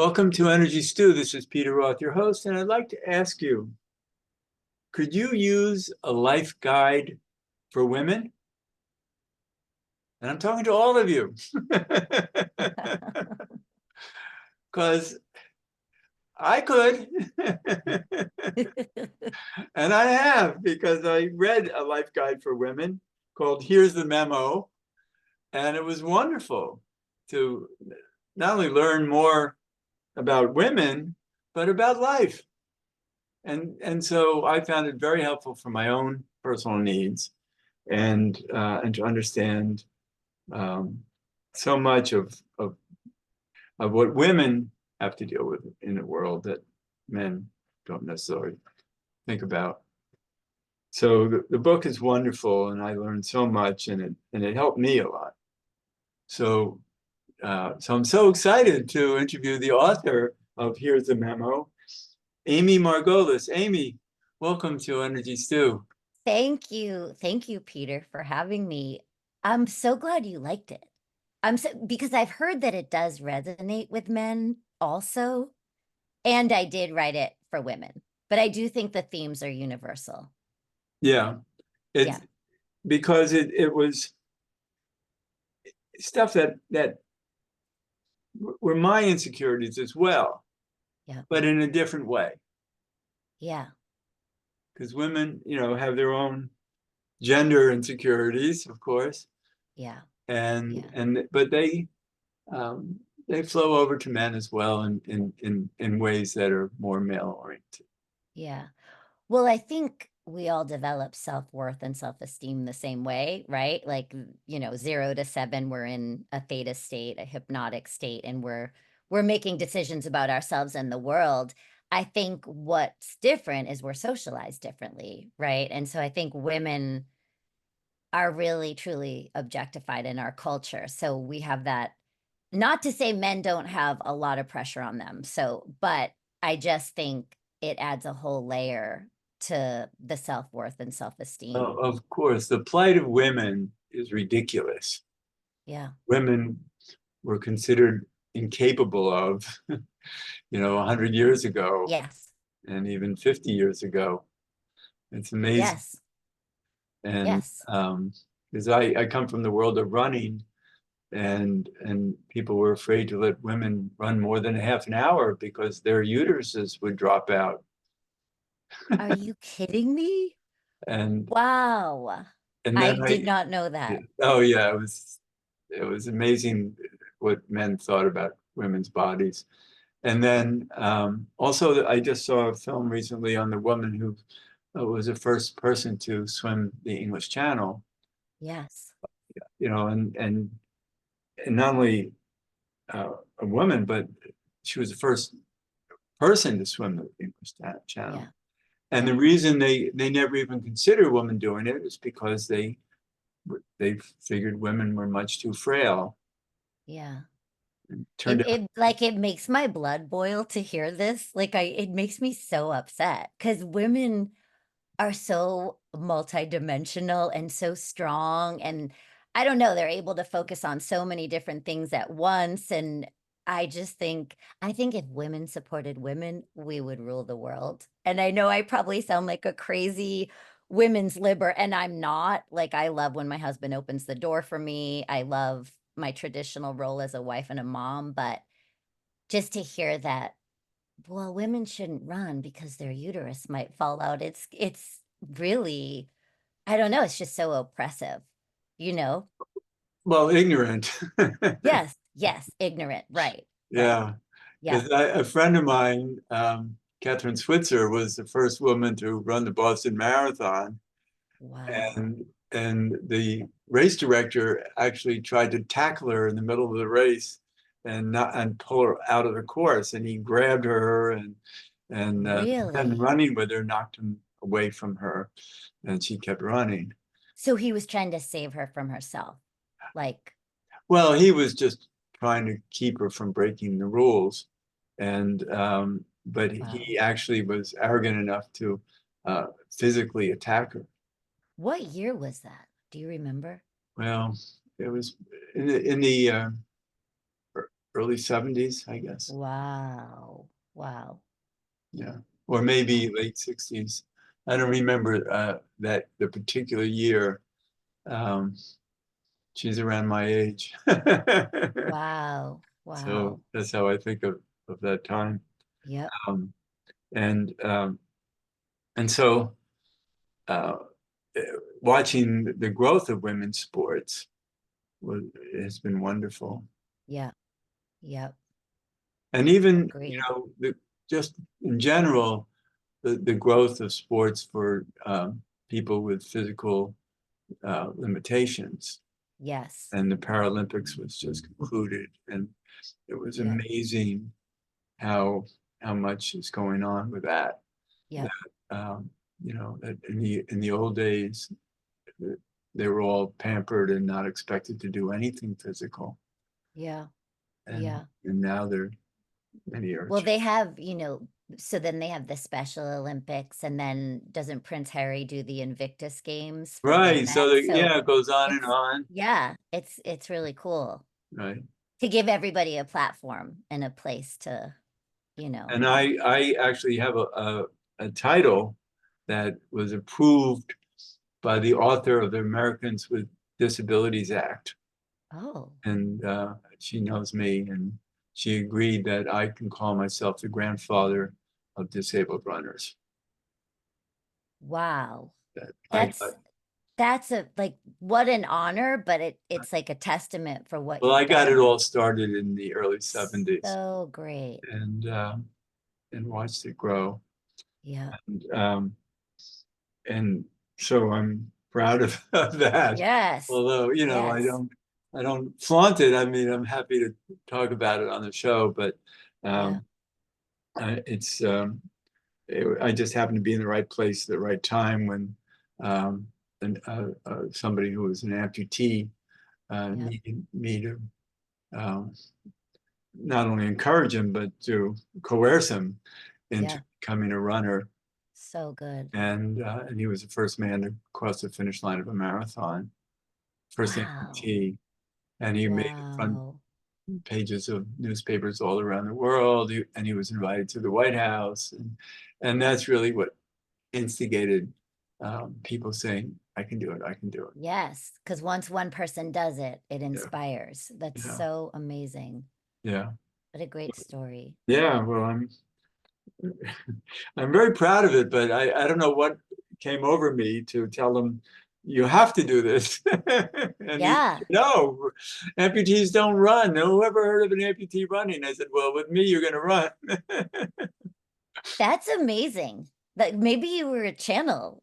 Welcome to Energy Stew. This is Peter Roth, your host, and I'd like to ask you, could you use a life guide for women? And I'm talking to all of you. Because I could. And I have, because I read a life guide for women called Here's the Memo. And it was wonderful to not only learn more about women, but about life. And so I found it very helpful for my own personal needs and to understand so much of what women have to deal with in a world that men don't necessarily think about. So the book is wonderful, and I learned so much, and it helped me a lot. So I'm so excited to interview the author of Here's the Memo, Amy Margolis. Amy, welcome to Energy Stew. Thank you. Thank you, Peter, for having me. I'm so glad you liked it. Because I've heard that it does resonate with men also, and I did write it for women, but I do think the themes are universal. Yeah, it's because it was stuff that were my insecurities as well, but in a different way. Yeah. Because women, have their own gender insecurities, of course. Yeah. But they flow over to men as well in ways that are more male oriented. Yeah. Well, I think we all develop self-worth and self-esteem the same way, right? Like, 0 to 7, we're in a theta state, a hypnotic state, and we're making decisions about ourselves and the world. I think what's different is we're socialized differently, right? And so I think women are really truly objectified in our culture. So we have that, not to say men don't have a lot of pressure on them. But I just think it adds a whole layer to the self-worth and self-esteem. Of course, the plight of women is ridiculous. Yeah. Women were considered incapable of, 100 years ago. Yes. And even 50 years ago. It's amazing. Yes. And yes. Because I come from the world of running, and people were afraid to let women run more than a half an hour because their uteruses would drop out. Are you kidding me? And wow. And I then did not know that. Oh yeah, it was amazing what men thought about women's bodies. And then also, I just saw a film recently on the woman who was the first person to swim the English Channel. Yes. And not only a woman, but she was the first person to swim the English Channel. Yeah. And the reason they never even considered a woman doing it is because they figured women were much too frail. Yeah. It makes my blood boil to hear this. It makes me so upset because women are so multidimensional and so strong. And I don't know, they're able to focus on so many different things at once. And I think if women supported women, we would rule the world. And I know I probably sound like a crazy women's liber, and I'm not. Like, I love when my husband opens the door for me. I love my traditional role as a wife and a mom, but just to hear that, well, women shouldn't run because their uterus might fall out. It's really, I don't know, it's just so oppressive, you know? Well, ignorant. Yes, ignorant, right. Yeah. Yeah. A friend of mine, Catherine Switzer, was the first woman to run the Boston Marathon. Wow. And the race director actually tried to tackle her in the middle of the race and pull her out of the course. And he grabbed her and Really? running with her, knocked him away from her, and she kept running. So he was trying to save her from herself. Well, he was just trying to keep her from breaking the rules. But he actually was arrogant enough to physically attack her. What year was that? Do you remember? Well, it was in the early 70s, I guess. Wow. Wow. Yeah, or maybe late 60s. I don't remember that the particular year. Um, she's around my age. Wow. So Wow. that's how I think of that time. Yep. Um, and so uh, watching the growth of women's sports has been wonderful. Yep. Yep. And even, Agreed. just in general, the growth of sports for people with physical limitations. Yes. And the Paralympics was just concluded, and it was Yep. amazing how much is going on with that. Yep. Um, that in the old days, they were all pampered and not expected to do anything physical, Yeah. and Yeah. now many are. Well, they have, so then they have the Special Olympics, and then doesn't Prince Harry do the Invictus Games for the Right. So men? So yeah, it goes on and it's, on. yeah, it's really cool Right. to give everybody a platform and a place to, you know. And I actually have a title that was approved by the author of the Americans with Disabilities Act. Oh, And she knows me, and she agreed that I can call myself the grandfather of disabled runners. wow. That I That's that's a like what an honor, but it's like a testament for what well, I you've got it done. all started in the early 70s, So great. and watched it grow. Yeah. And and so I'm proud of that. Yes. Although, Yes. I don't flaunt it. I mean, I'm happy to talk about it on the show, but Yeah. um, it's I just happened to be in the right place at the right time when um, somebody who was an amputee Yeah. needed me to um, not only encourage him but to coerce him into Yeah. becoming a runner. So good. And he was the first man to cross the finish line of a marathon, first Wow. amputee, and he made the front Wow. pages of newspapers all around the world. And he was invited to the White House, and that's really what instigated people saying, "I can do it. I can do it." Yes, because once one person does it, it Yeah, inspires. That's yeah, so amazing. yeah, What a great story. yeah. Well, I'm very proud of it, but I don't know what came over me to tell them, you have to do this. And he Yeah, said, no, amputees don't run. No, ever heard of an amputee running? I said, well, with me, you're going to run. that's amazing. Like maybe you were a channel,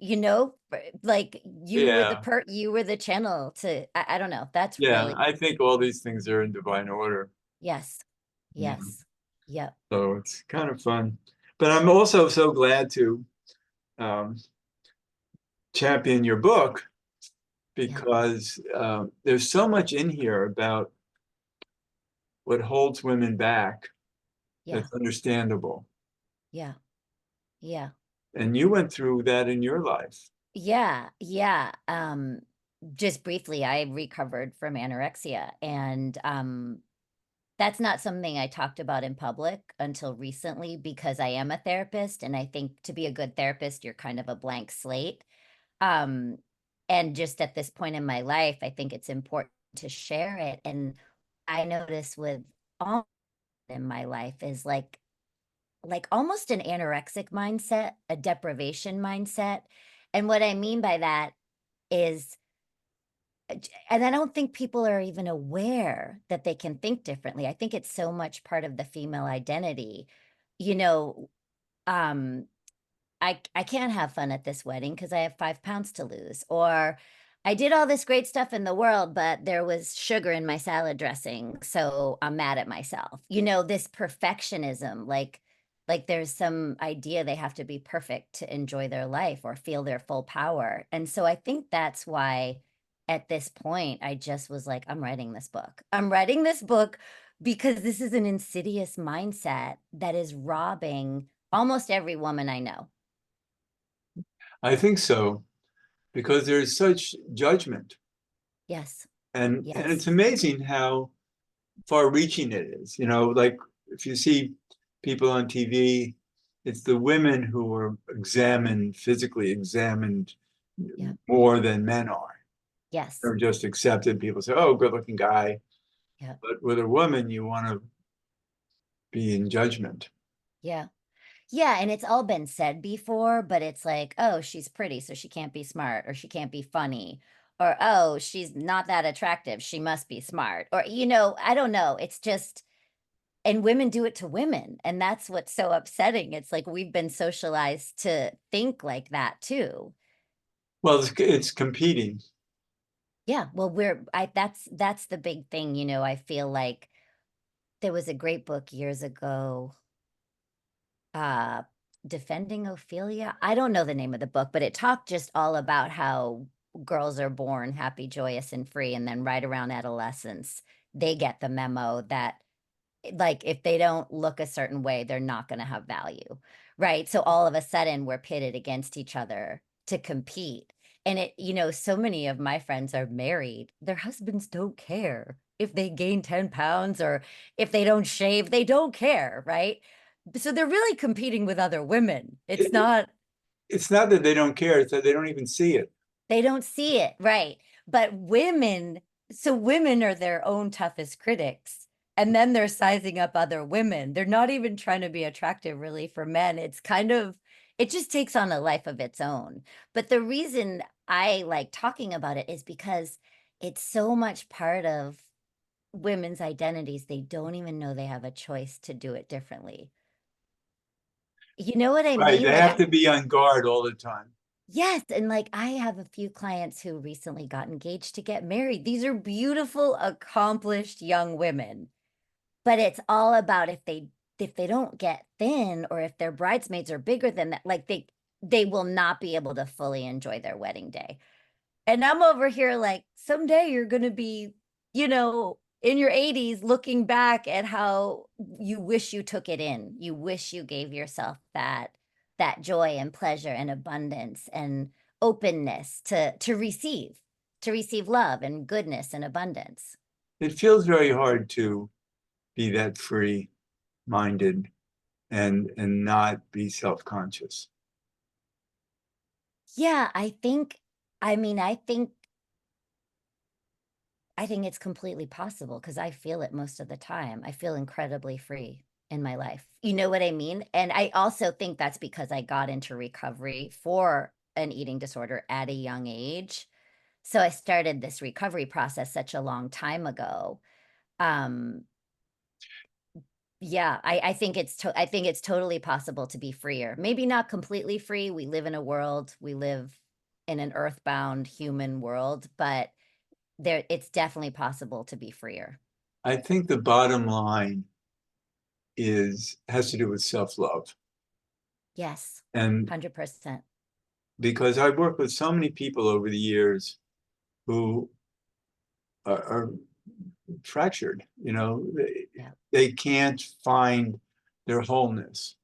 like Yeah, you were the channel to I don't know. That's yeah. really I think all these things are in divine order. yes. Yeah. Yes. Yep. So it's kind of fun. But I'm also so glad to um, champion your book Yeah. because there's so much in here about what holds women back Yeah. that's understandable. Yeah. Yeah. And you went through that in your life. Yeah. Yeah. Just briefly, I recovered from anorexia, and that's not something I talked about in public until recently because I am a therapist, and I think to be a good therapist, you're kind of a blank slate. Um, and just at this point in my life, I think it's important to share it. And I notice with all in my life is like almost an anorexic mindset, a deprivation mindset. And what I mean by that is and I don't think people are even aware that they can think differently. I think it's so much part of the female identity. You know, um, I can't have fun at this wedding because I have 5 pounds to lose. Or I did all this great stuff in the world, but there was sugar in my salad dressing, so I'm mad at myself. This perfectionism, like there's some idea they have to be perfect to enjoy their life or feel their full power. And so I think that's why at this point I just was like, I'm writing this book. I'm writing this book because this is an insidious mindset that is robbing almost every woman I know. I think so, because there's such judgment. Yes. And it's Yes. amazing how far reaching it is. Like if you see people on TV, it's the women who are examined, physically examined Yeah. more than men are. Yes. They're just accepted. People say, oh, good looking guy. Yeah. But with a woman, you want to be in judgment. Yeah. Yeah, and it's all been said before, but it's like, oh, she's pretty, so she can't be smart, or she can't be funny, or oh, she's not that attractive, she must be smart, or I don't know. It's just, and women do it to women, and that's what's so upsetting. It's like we've been socialized to think like that too. Well, it's competing. Yeah, well, that's the big thing, I feel like there was a great book years ago, uh Defending Ophelia. I don't know the name of the book, but it talked just all about how girls are born happy, joyous, and free, and then right around adolescence, they get the memo that like if they don't look a certain way, they're not going to have value. Right? So all of a sudden we're pitted against each other to compete. And so many of my friends are married. Their husbands don't care if they gain 10 pounds or if they don't shave, they don't care, right? So they're really competing with other women. It's It, not, it's not that they don't care, it's that they don't even see it. they don't see it, right? But women, so women are their own toughest critics. And then they're sizing up other women. They're not even trying to be attractive really for men. It's kind of, it just takes on a life of its own. But the reason I like talking about it is because it's so much part of women's identities. They don't even know they have a choice to do it differently. You know what I Right. mean? They have to be on guard all the time. Yes, and like I have a few clients who recently got engaged to get married. These are beautiful, accomplished young women. But it's all about if they don't get thin or if their bridesmaids are bigger than that, like they will not be able to fully enjoy their wedding day. And I'm over here like, someday you're going to be, in your 80s looking back at how you wish you took it in. You wish you gave yourself that joy and pleasure and abundance and openness to receive love and goodness and abundance. It feels very hard to be that free minded and not be self-conscious. Yeah, I think it's completely possible because I feel it most of the time. I feel incredibly free in my life. You know what I mean? And I also think that's because I got into recovery for an eating disorder at a young age. So I started this recovery process such a long time ago. Um, yeah, I think it's totally possible to be freer. Maybe not completely free. We live in an earthbound human world, but it's definitely possible to be freer. I think the bottom line has to do with self-love. Yes, And 100%. because I've worked with so many people over the years who are fractured, Yeah. they can't find their wholeness.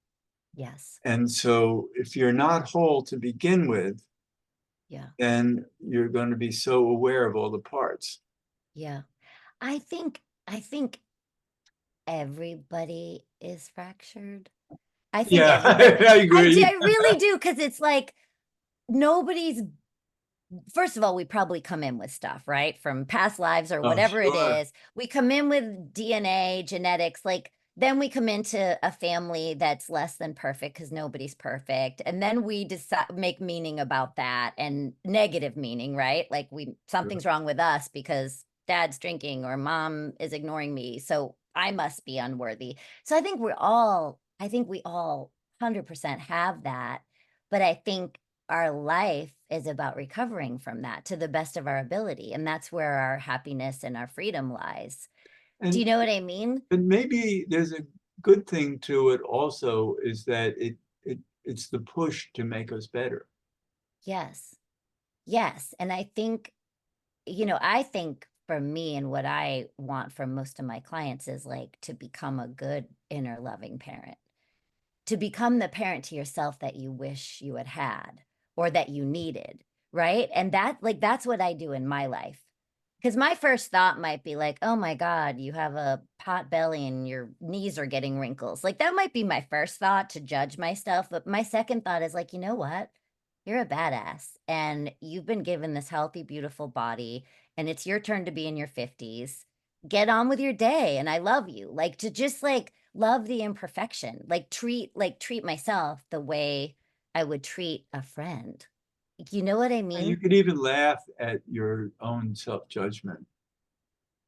Yes. And so if you're not whole to begin with, Yeah. then you're going to be so aware of all the parts. Yeah. I think everybody is fractured. I think Yeah, everybody I I agree. really do because it's like nobody's first of all, we probably come in with stuff, right? From past lives or Oh, whatever it sure. is. We come in with DNA, genetics, like then we come into a family that's less than perfect because nobody's perfect. And then we decide make meaning about that and negative meaning, right? Like something's wrong with us because dad's drinking or mom is ignoring me. So I must be unworthy. So I think we all 100% have that. But I think our life is about recovering from that to the best of our ability. And that's where our happiness and our freedom lies. Do you And know what I mean? and maybe there's a good thing to it also is that it's the push to make us better. Yes. Yes. And I think for me and what I want from most of my clients is like to become a good inner loving parent, to become the parent to yourself that you wish you had had or that you needed. Right. And that's what I do in my life. Because my first thought might be like, oh my God, you have a pot belly and your knees are getting wrinkles. Like that might be my first thought to judge myself. But my second thought is like, you know what? You're a badass and you've been given this healthy, beautiful body, and it's your turn to be in your 50s. Get on with your day. And I love you. Like to just like love the imperfection, like treat myself the way I would treat a friend. You know what I And you mean? could even laugh at your own self-judgment.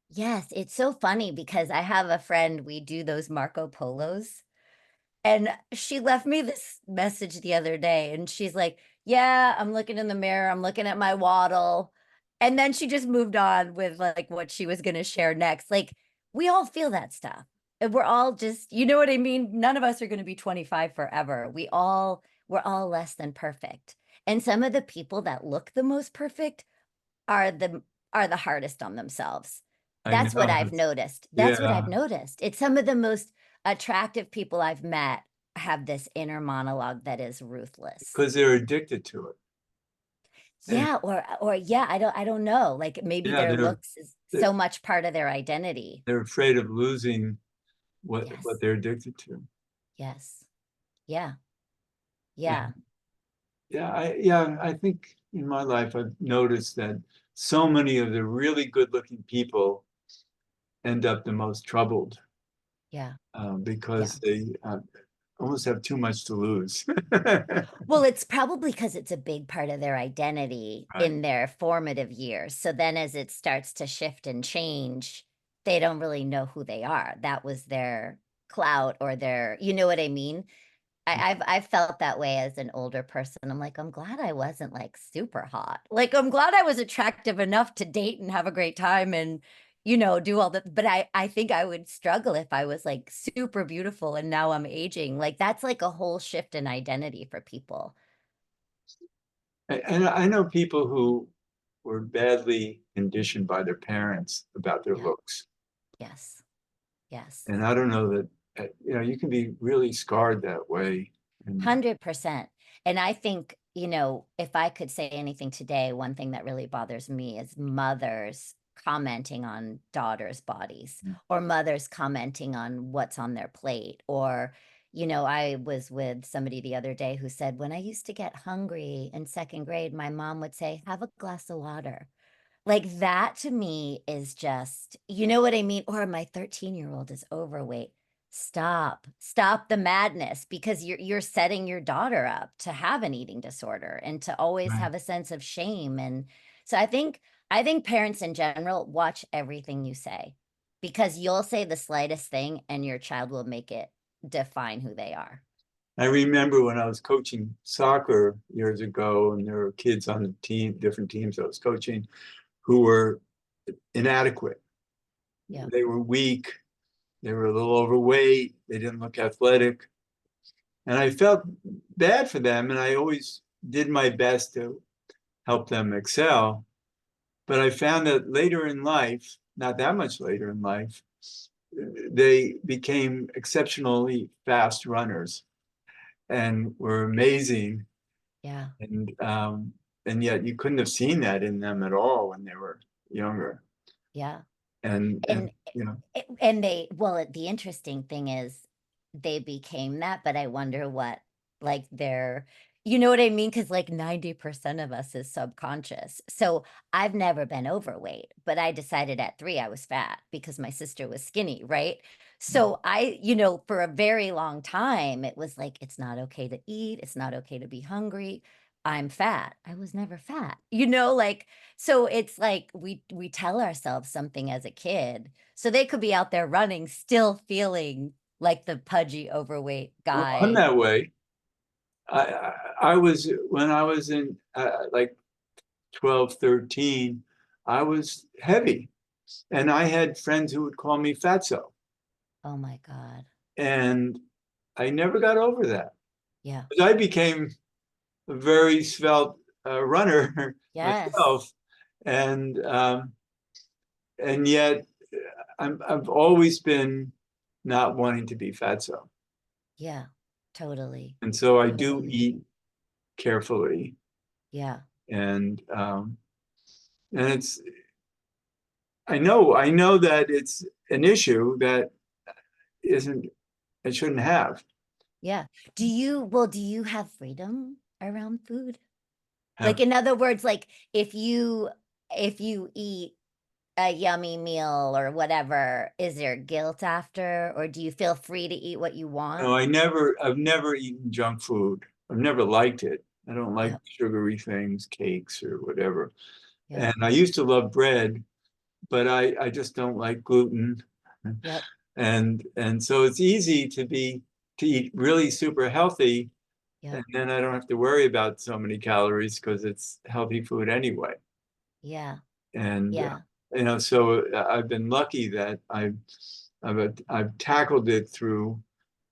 Yes, it's so funny because I have a friend, we do those Marco Polos, and she left me this message the other day, and she's like, "Yeah, I'm looking in the mirror, I'm looking at my waddle." And then she just moved on with like what she was going to share next. Like we all feel that stuff. And we're all just, you know what I mean? None of us are going to be 25 forever. We're all less than perfect. And some of the people that look the most perfect are the hardest on themselves. I That's what know. I've noticed. That's what I've Yeah, noticed. It's some of the most attractive people I've met have this inner monologue that is ruthless. because they're addicted to it. And Yeah, or yeah, I don't know. Like maybe yeah, their looks is they're so much part of their identity. they're afraid of losing what Yes. they're addicted to. Yes. Yeah. And Yeah. yeah, I think in my life I've noticed that so many of the really good-looking people end up the most troubled Yeah. Yeah. because they almost have too much to lose. Well, it's probably because it's a big part of their identity Right. in their formative years. So then as it starts to shift and change, they don't really know who they are. That was their clout or their, you know what I mean? I've felt that way as an older person. I'm like, I'm glad I wasn't like super hot. Like, I'm glad I was attractive enough to date and have a great time and, do all that. But I think I would struggle if I was like super beautiful and now I'm aging. Like, that's like a whole shift in identity for people. And I know people who were badly conditioned by their parents about their Yeah. looks. Yes. Yes. And I don't know that, you can be really scarred that way. And 100%. And I think, if I could say anything today, one thing that really bothers me is mothers commenting on daughters' bodies or mothers commenting on what's on their plate. Or, I was with somebody the other day who said, when I used to get hungry in second grade, my mom would say, have a glass of water. Like that to me is just, you know what I mean? Or my 13-year-old is overweight. Stop the madness because you're setting your daughter up to have an eating disorder and to always right. have a sense of shame. And so I think parents in general watch everything you say because you'll say the slightest thing and your child will make it define who they are. I remember when I was coaching soccer years ago, and there were kids on the team, different teams I was coaching, who were inadequate. Yeah. They were weak. They were a little overweight. They didn't look athletic. And I felt bad for them. And I always did my best to help them excel. But I found that later in life, not that much later in life, they became exceptionally fast runners and were amazing. Yeah. And yet you couldn't have seen that in them at all when they were younger. Yeah. And And you know, the interesting thing is they became that, but I wonder what like their you know what I mean? Because like 90% of us is subconscious. So I've never been overweight, but I decided at 3 I was fat because my sister was skinny, right? So for a very long time, it was like it's not okay to eat, it's not okay to be hungry. I'm fat. I was never fat. Like so it's like we tell ourselves something as a kid. So they could be out there running, still feeling like the pudgy, overweight well, I'm guy. that way. I was when I was in like 12, 13, I was heavy. And I had friends who would call me fatso. Oh my God. And I never got over that. Yeah. But I became a very svelte runner Yes. myself. And and yet I've always been not wanting to be fatso. Yeah. Totally. And so I do Totally. eat carefully. Yeah. And and it's I know that it's an issue that isn't, it shouldn't have. Yeah. Do you have freedom around food? Like, Have, in other words, like if you eat a yummy meal or whatever, is there guilt after, or do you feel free to eat what you want? no, I've never eaten junk food. I've never liked it. I don't like Yep, sugary things, cakes or whatever. yep, And I used to love bread, but I just don't like gluten. yep, And so it's easy to eat really super healthy, yep, and then I don't have to worry about so many calories because it's healthy food anyway. yeah, And yeah, so I've been lucky that I've tackled it through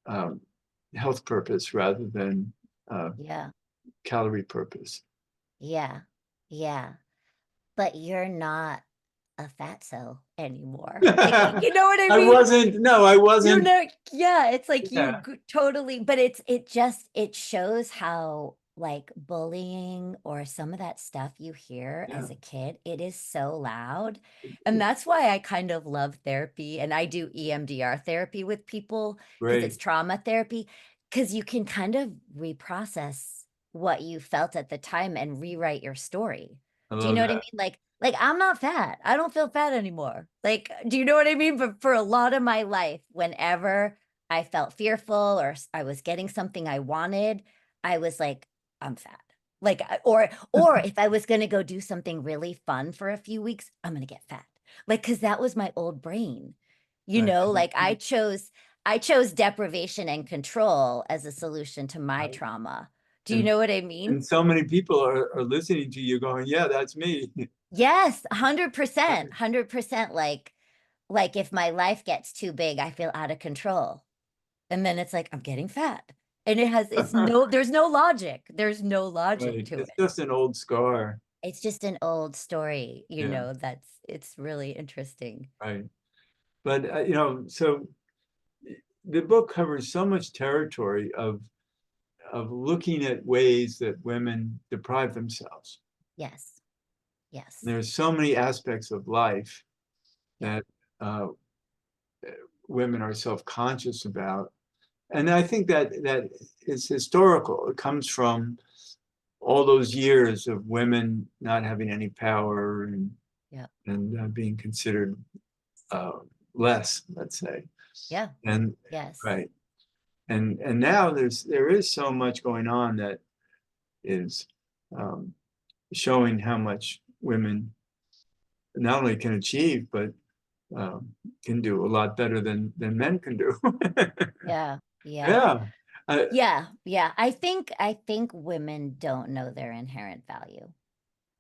um, health purpose rather than uh, yeah, calorie purpose. yeah, yeah. But you're not a fatso anymore. Like, I you know what I mean? wasn't, no, I You wasn't. know, yeah, it's like Yeah, totally, but it shows how like bullying or some of that stuff you hear yeah, as a kid, it is so loud. And that's why I kind of love therapy, and I do EMDR therapy with people because it's great. trauma therapy, because you can kind of reprocess what you felt at the time and rewrite your story. I Do you love know what I that. mean? Like I'm not fat. I don't feel fat anymore. Like, do you know what I mean? But for a lot of my life, whenever I felt fearful or I was getting something I wanted, I was like, I'm fat. Like, or if I was going to go do something really fun for a few weeks, I'm going to get fat. Like, cuz that was my old brain. You Right. know, like I chose deprivation and control as a solution to my trauma. Do you And know what I mean? so many people are listening to you going, yeah, that's me. Yes, 100%, 100%. Like if my life gets too big, I feel out of control. And then it's like, I'm getting fat. And there's no logic. There's no logic Right. to It's it. just an old scar. It's just an old story, Yeah, it's really interesting. right. But so the book covers so much territory of looking at ways that women deprive themselves. Yes. Yes. There's so many aspects of life Yep. that uh, women are self-conscious about, and I think that is historical. It comes from all those years of women not having any power Yep. and being considered uh, less, let's say. Yeah. And Yes. right, and now there is so much going on that is um, showing how much women not only can achieve but um, can do a lot better than men can do. Yeah. Yeah. Yeah. I, Yeah. Yeah. I think women don't know their inherent value.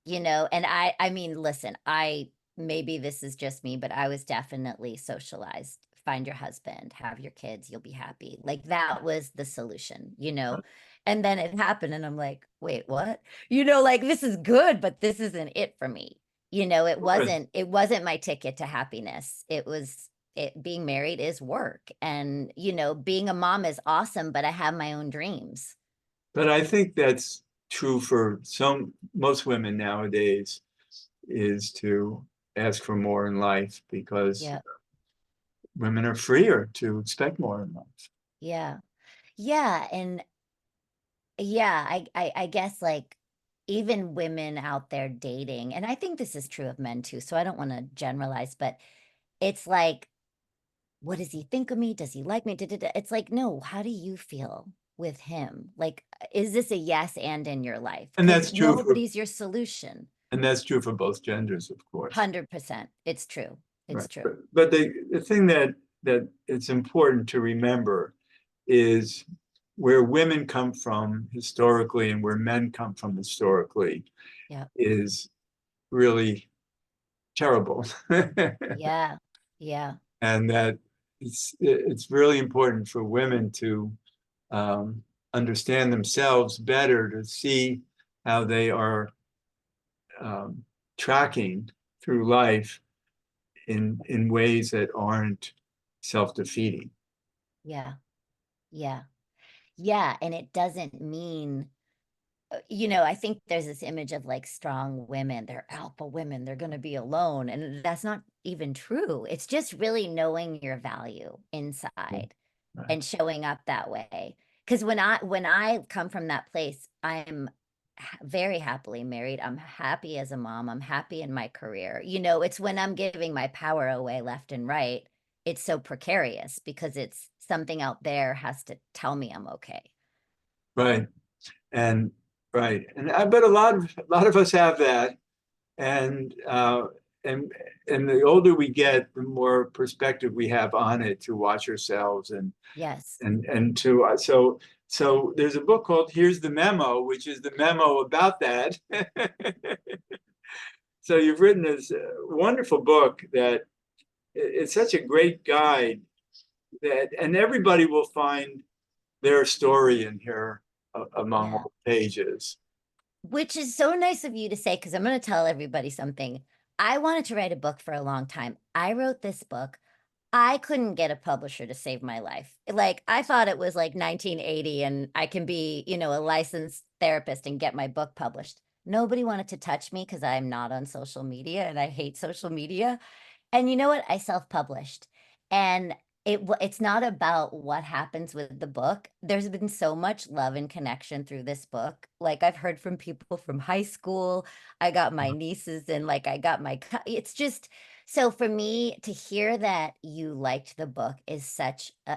And I mean, listen, maybe this is just me, but I was definitely socialized. Find your husband, have your kids, you'll be happy. Like that was the solution. And then it happened and I'm like, wait, what? Like this is good, but this isn't it for me. It wasn't my ticket to happiness. Being married is work, and being a mom is awesome, but I have my own dreams. but I think that's true for most women nowadays, is to ask for more in life because Yeah. women are freer to expect more in life. Yeah. Yeah. And yeah, I guess like even women out there dating, and I think this is true of men too, so I don't want to generalize, but it's like, what does he think of me? Does he like me? Da, da, da. It's like, no, how do you feel with him? Like, is this a yes and in your life? And Because that's true for nobody's your solution. and that's true for both genders, of course. 100%. It's true. Right. It's true. But the thing that it's important to remember is where women come from historically and where men come from historically Yeah. is really terrible. Yeah. Yeah. And that it's really important for women to um, understand themselves better, to see how they are um, tracking through life in ways that aren't self-defeating. Yeah. Yeah. Yeah. And it doesn't mean you know, I think there's this image of like strong women, they're alpha women, they're going to be alone. And that's not even true. It's just really knowing your value inside Right. and showing up that way. Because when I come from that place, I'm very happily married. I'm happy as a mom. I'm happy in my career. You know, it's when I'm giving my power away left and right, it's so precarious because it's something out there has to tell me I'm okay. Right. And right. And I bet a lot of us have that. And and and the older we get, the more perspective we have on it to watch ourselves Yes. and to so there's a book called Here's the Memo, which is the memo about that. So you've written this wonderful book that it's such a great guide that, and everybody will find their story in here among Yeah. all the pages. Which is so nice of you to say, because I'm going to tell everybody something. I wanted to write a book for a long time. I wrote this book. I couldn't get a publisher to save my life. Like, I thought it was like 1980 and I can be, you know, a licensed therapist and get my book published. Nobody wanted to touch me because I'm not on social media and I hate social media. And you know what? I self-published. And it's not about what happens with the book. There's been so much love and connection through this book. Like I've heard from people from high school. I got my nieces and like I got my it's just so for me to hear that you liked the book is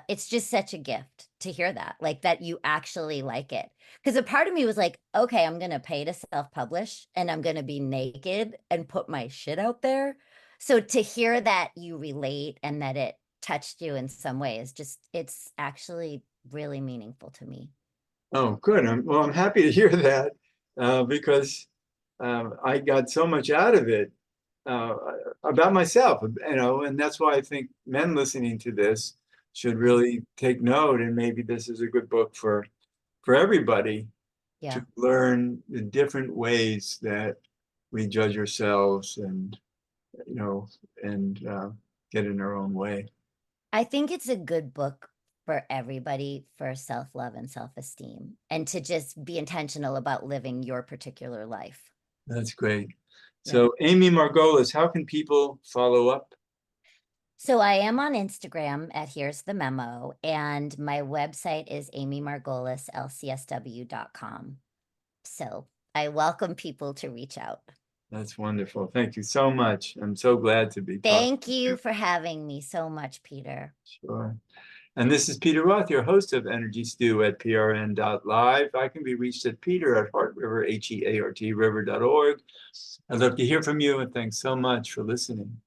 it's just such a gift to hear that. Like that you actually like it. Because a part of me was like, okay, I'm going to pay to self-publish and I'm going to be naked and put my shit out there, so to hear that you relate and that it touched you in some way is just, it's actually really meaningful to me. Oh, good. Well, I'm happy to hear that because I got so much out of it uh, about myself, and that's why I think men listening to this should really take note, and maybe this is a good book for everybody Yeah. to learn the different ways that we judge ourselves and you know and get in our own way. I think it's a good book for everybody for self-love and self-esteem and to just be intentional about living your particular life. That's great. Yeah. So, Amy Margolis, how can people follow up? So I am on Instagram at Here's the Memo, and my website is amymargolislcsw.com. So I welcome people to reach out. That's wonderful. Thank you so much. I'm so glad to be talking Thank to you you. for having me so much, Peter. Sure. And this is Peter Roth, your host of Energy Stew at prn.live. I can be reached at Peter at Heart River, HEART River.org. I'd love to hear from you, and thanks so much for listening.